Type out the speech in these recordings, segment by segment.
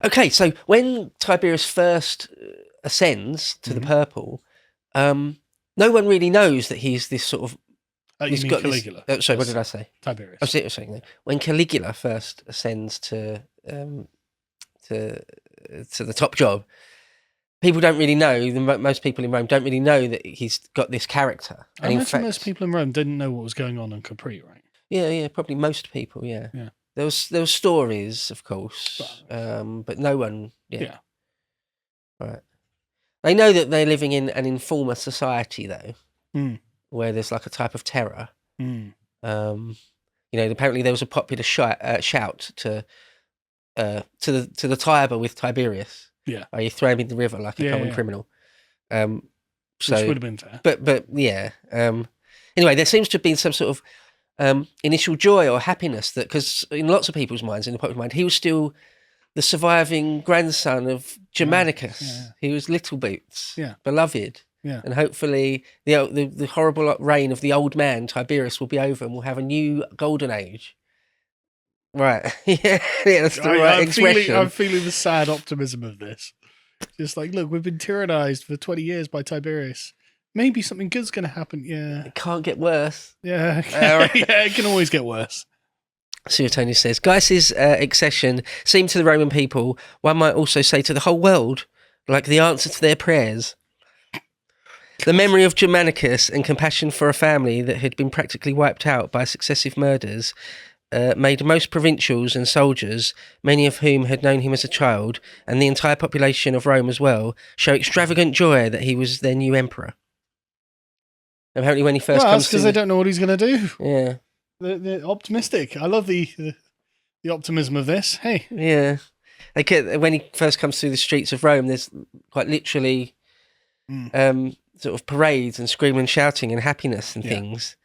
Okay, so when Tiberius first ascends to the purple, no one really knows that he's this sort of. You mean Caligula? Sorry, what did I say? Tiberius. I was saying that when Caligula first ascends to the top job, people don't really know. Most people in Rome don't really know that he's got this character. And I imagine most people in Rome didn't know what was going on Capri, right? Yeah, probably most people. Yeah. There was stories, of course, but no one. Yeah. Right. They know that they're living in an informer society, though, where there's like a type of terror. Apparently there was a popular shout to the Tiber with Tiberius. Yeah. You throw him in the river like a common criminal. Which would have been fair. But yeah. Anyway, there seems to have been some sort of initial joy or happiness that, because in lots of people's minds, in the popular mind, he was still the surviving grandson of Germanicus. Yeah. He was Little Boots, beloved. Yeah. And hopefully the horrible reign of the old man, Tiberius, will be over and we'll have a new golden age. Right. Yeah, that's the right expression. I'm feeling the sad optimism of this. Just like, look, we've been tyrannized for 20 years by Tiberius. Maybe something good's going to happen. Yeah. It can't get worse. Yeah. Yeah, it can always get worse. Suetonius says, Gaius's accession seemed to the Roman people, one might also say to the whole world, like the answer to their prayers. The memory of Germanicus and compassion for a family that had been practically wiped out by successive murders made most provincials and soldiers, many of whom had known him as a child, and the entire population of Rome as well, show extravagant joy that he was their new emperor. Apparently when he first comes that's because they don't know what he's going to do. Yeah. They're optimistic. I love the optimism of this. Hey. Yeah. When he first comes through the streets of Rome, there's quite literally sort of parades and screaming and shouting and happiness and things.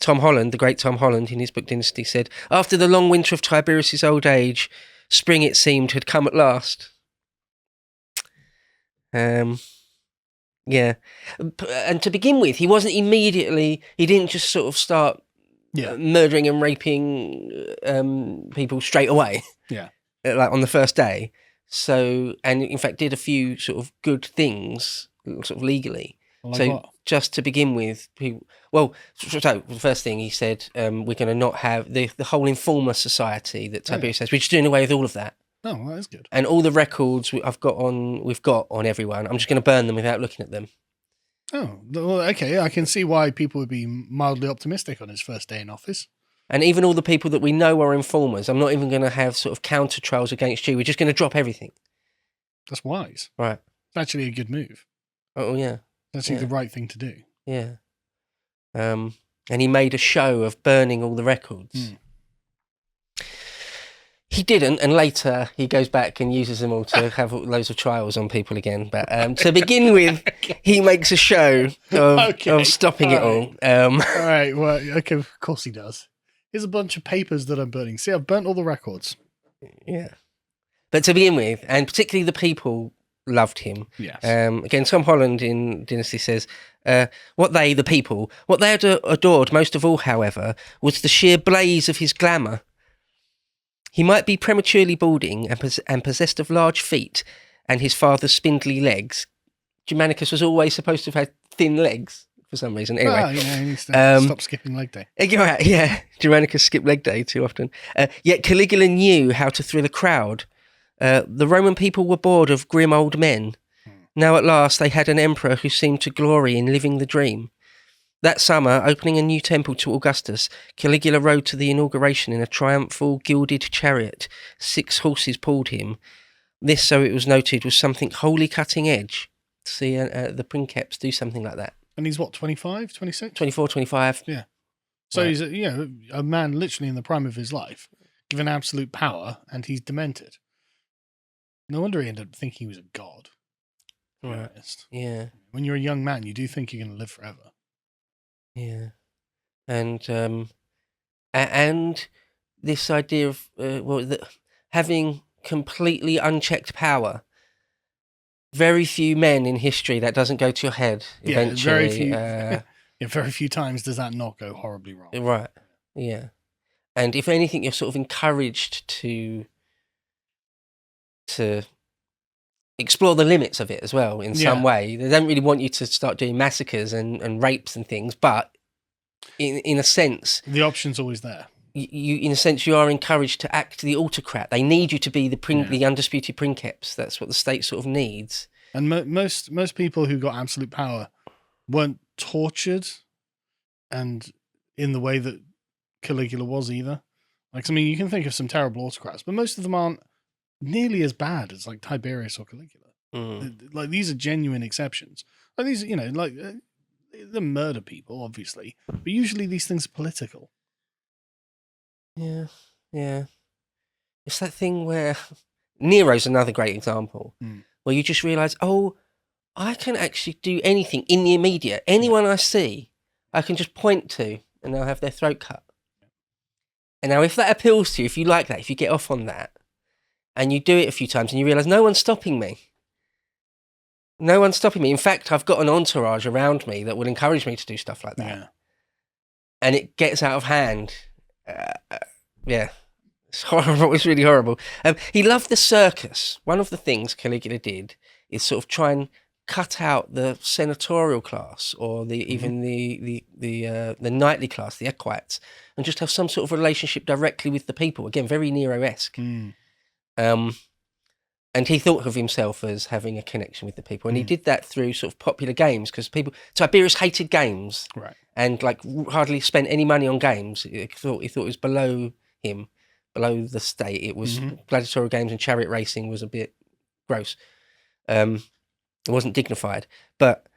Tom Holland, the great Tom Holland, in his book Dynasty, said, after the long winter of Tiberius's old age, spring, it seemed, had come at last. Yeah. And to begin with, he didn't just sort of start murdering and raping people straight away. Yeah. Like on the first day. So, and in fact did a few sort of good things, sort of legally. Just to begin with, so the first thing he said, we're going to not have the whole informer society that Tiberius has. We're just doing away with all of that. Oh, well, that is good. And all the records we've got on everyone, I'm just going to burn them without looking at them. Oh, well, okay. I can see why people would be mildly optimistic on his first day in office. And even all the people that we know are informers, I'm not even going to have sort of counter trials against you. We're just going to drop everything. That's wise. Right. It's actually a good move. Oh, yeah. That's the right thing to do. Yeah. And he made a show of burning all the records. He didn't, and later he goes back and uses them all to have loads of trials on people again. But to begin with, he makes a show of stopping it all. All right, well, okay, of course he does. Here's a bunch of papers that I'm burning. See, I've burnt all the records. Yeah. But to begin with, and particularly the people loved him. Yes. Again, Tom Holland in Dynasty says, what they adored most of all, however, was the sheer blaze of his glamour. He might be prematurely balding and possessed of large feet and his father's spindly legs. Germanicus was always supposed to have had thin legs for some reason. Anyway, well, he needs to stop skipping leg day. Yeah, Germanicus skipped leg day too often. Yet Caligula knew how to thrill a crowd. The Roman people were bored of grim old men. Now at last they had an emperor who seemed to glory in living the dream. That summer, opening a new temple to Augustus, Caligula rode to the inauguration in a triumphal gilded chariot. 6 horses pulled him. This, so it was noted, was something wholly cutting edge. To see the princeps do something like that. And he's what, 25, 26? 24, 25. Yeah. So he's a man literally in the prime of his life, given absolute power, and he's demented. No wonder he ended up thinking he was a god. Right. Yeah. When you're a young man, you do think you're going to live forever. Yeah. And this idea of having completely unchecked power. Very few men in history that doesn't go to your head eventually. Very few times does that not go horribly wrong. Right. Yeah. And if anything, you're sort of encouraged to to explore the limits of it as well in some way. They don't really want you to start doing massacres and rapes and things, but in a sense, the option's always there. You in a sense, you are encouraged to act the autocrat. They need you to be the undisputed princeps. That's what the state sort of needs. And most people who got absolute power weren't tortured, and in the way that Caligula was either. Like, I mean, you can think of some terrible autocrats, but most of them aren't nearly as bad as like Tiberius or Caligula. Like, these are genuine exceptions. Like, these, you know, like they murder people, obviously, but usually these things are political. Yeah. It's that thing where Nero's another great example, where you just realise, oh, I can actually do anything in the immediate. Anyone I see, I can just point to, and they'll have their throat cut. And now, if that appeals to you, if you like that, if you get off on that, and you do it a few times, and you realise no one's stopping me. No one's stopping me. In fact, I've got an entourage around me that will encourage me to do stuff like that. Yeah. And it gets out of hand. It's horrible. It's really horrible. He loved the circus. One of the things Caligula did is sort of try and cut out the senatorial class or even the knightly class, the equites, and just have some sort of relationship directly with the people. Again, very Nero-esque. And he thought of himself as having a connection with the people, and he did that through sort of popular games, because Tiberius hated games, right? And like hardly spent any money on games. He thought it was below him, below the state. It was gladiatorial games and chariot racing was a bit gross. It wasn't dignified, but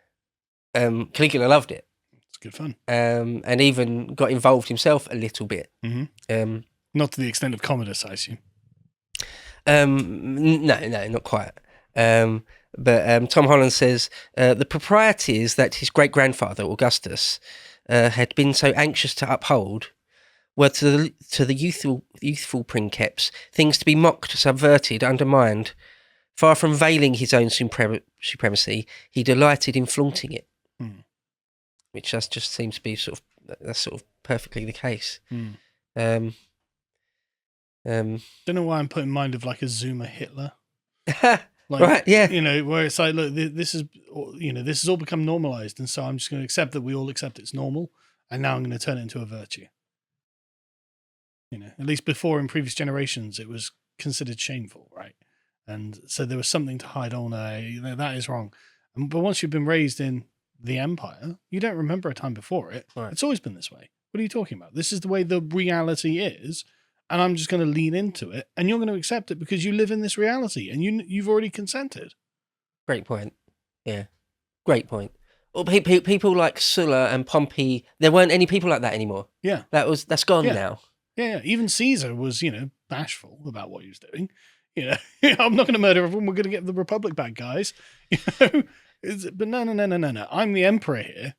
Caligula loved it. It's good fun, and even got involved himself a little bit. Not to the extent of Commodus, I assume. No, not quite. But Tom Holland says the proprieties that his great-grandfather Augustus had been so anxious to uphold were to the youthful princeps things to be mocked, subverted, undermined. Far from veiling his own supremacy, he delighted in flaunting it, which just seems to be sort of perfectly the case. Don't know why I'm put in mind of like a Zoomer Hitler. Like, right, yeah. You know, where it's like, look, this has all become normalized, and so I'm just going to accept that we all accept it's normal, and now I'm going to turn it into a virtue. You know, at least before in previous generations, it was considered shameful, right? And so there was something to hide. Oh no, that is wrong. But once you've been raised in the empire, you don't remember a time before it. Right. It's always been this way. What are you talking about? This is the way the reality is. And I'm just going to lean into it, and you're going to accept it because you live in this reality, and you've already consented. Great point. Yeah, great point. Well, people like Sulla and Pompey, there weren't any people like that anymore. Yeah, that's gone now. Yeah. Even Caesar was, bashful about what he was doing. I'm not going to murder everyone. We're going to get the Republic back, guys. But no. I'm the emperor here.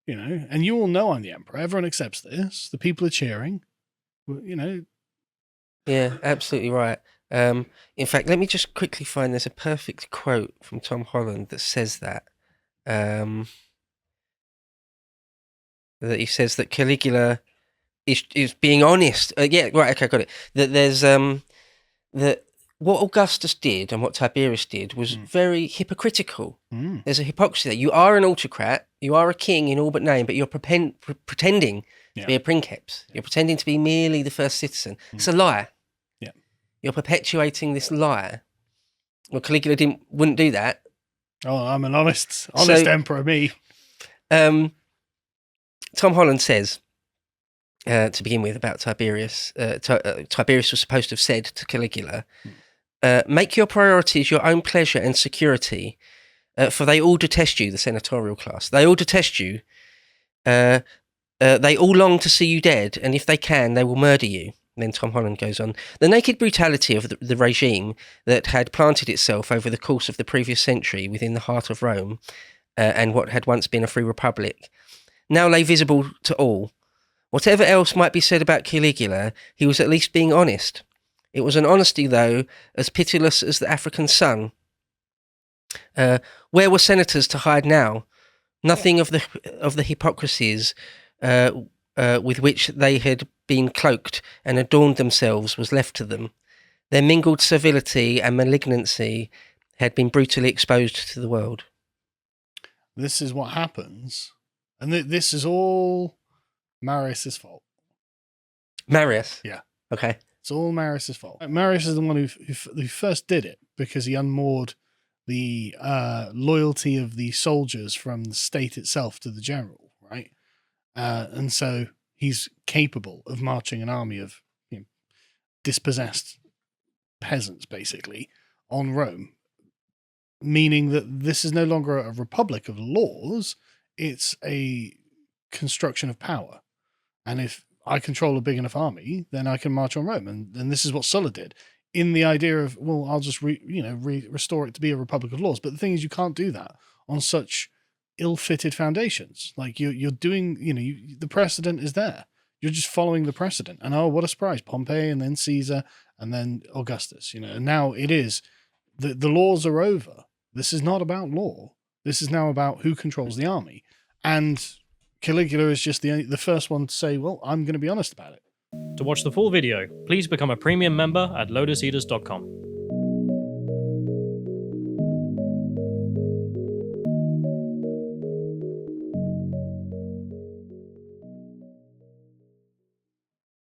And you all know I'm the emperor. Everyone accepts this. The people are cheering. Yeah, absolutely right. In fact, let me just quickly find, there's a perfect quote from Tom Holland that says that. That he says that Caligula is being honest. Yeah, right, okay, got it. That there's that what Augustus did and what Tiberius did was very hypocritical. There's a hypocrisy there. You are an autocrat, you are a king in all but name, but you're pretending to be a princeps. You're pretending to be merely the first citizen. It's a lie. Yeah, you're perpetuating this lie. Well, Caligula wouldn't do that. Oh, I'm an honest emperor, me. Tom Holland says, to begin with, about Tiberius. Tiberius was supposed to have said to Caligula, "Make your priorities your own pleasure and security, for they all detest you." The senatorial class, they all detest you. They all long to see you dead, and if they can, they will murder you. And then Tom Holland goes on, the naked brutality of the regime that had planted itself over the course of the previous century within the heart of Rome, and what had once been a free republic, now lay visible to all. Whatever else might be said about Caligula, he was at least being honest. It was an honesty, though, as pitiless as the African sun. Where were senators to hide now? Nothing of the hypocrisies with which they had been cloaked and adorned themselves was left to them. Their mingled servility and malignancy had been brutally exposed to the world. This is what happens. And this is all Marius's fault. Marius? Yeah. Okay. It's all Marius's fault. Marius is the one who first did it because he unmoored the loyalty of the soldiers from the state itself to the general, right? And so he's capable of marching an army of dispossessed peasants, basically, on Rome, meaning that this is no longer a republic of laws, it's a construction of power. And if I control a big enough army, then I can march on Rome. And this is what Sulla did, in the idea of, well, I'll just restore it to be a republic of laws. But the thing is, you can't do that on such ill-fitted foundations. Like you're doing, the precedent is there. You're just following the precedent. And oh, what a surprise. Pompey and then Caesar and then Augustus, and now it is, the laws are over. This is not about law. This is now about who controls the army. And Caligula is just the first one to say, well, I'm going to be honest about it. To watch the full video, please become a premium member at lotuseaters.com.